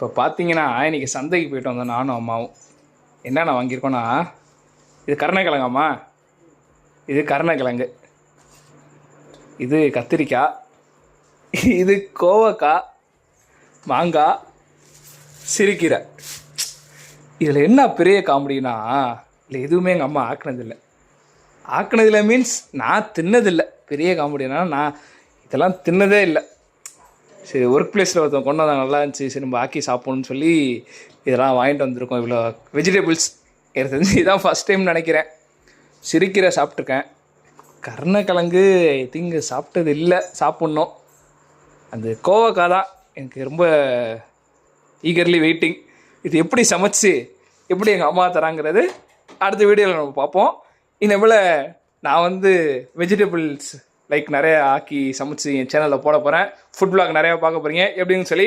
இப்போ பார்த்தீங்கன்னா இன்றைக்கி சந்தைக்கு போயிட்டு வந்தோம் நானும் அம்மாவும். என்னென்ன வாங்கியிருக்கோன்னா, இது கருணக்கிழங்காம்மா, இது கருணக்கிழங்கு, இது கத்திரிக்காய், இது கோவக்காய், மாங்காய், சிறுக்கீரை. இதில் என்ன பெரிய காமெடினா, இல்லை எதுவுமே எங்கள் அம்மா ஆக்கினதில்லை மீன்ஸ் நான் தின்னதில்லை. பெரிய காமெடினா நான் இதெல்லாம் தின்னதே இல்லை. சரி, ஒர்க் பிளேஸில் ஒருத்தவங்க கொண்டு வந்தாங்க, நல்லா இருந்துச்சு, சரி நம்ம ஆக்கி சாப்பிட்ணுன்னு சொல்லி இதெல்லாம் வாங்கிட்டு வந்திருக்கோம். இவ்வளோ வெஜிடபிள்ஸ் எனக்கு தெரிஞ்சு இதான் ஃபஸ்ட் டைம் நினைக்கிறேன். சிறுக்கீரை சாப்பிட்ருக்கேன், கருணக்கிழங்கு ஐ திங்க் சாப்பிட்டது இல்லை, சாப்பிட்ணும். அந்த கோவக்காய் தான் எனக்கு ரொம்ப ஈகர்லி வெயிட்டிங். இது எப்படி சமைச்சு எப்படி எங்கள் அம்மா தராங்கிறது அடுத்த வீடியோவில் நம்ம பார்ப்போம். இனிமேல் நான் வெஜிடபிள்ஸ் லைக் நிறையா ஆக்கி சமைச்சு என் சேனலில் போட போகிறேன். ஃபுட் vlog நிறையா பார்க்க போகிறீங்க எப்படின்னு சொல்லி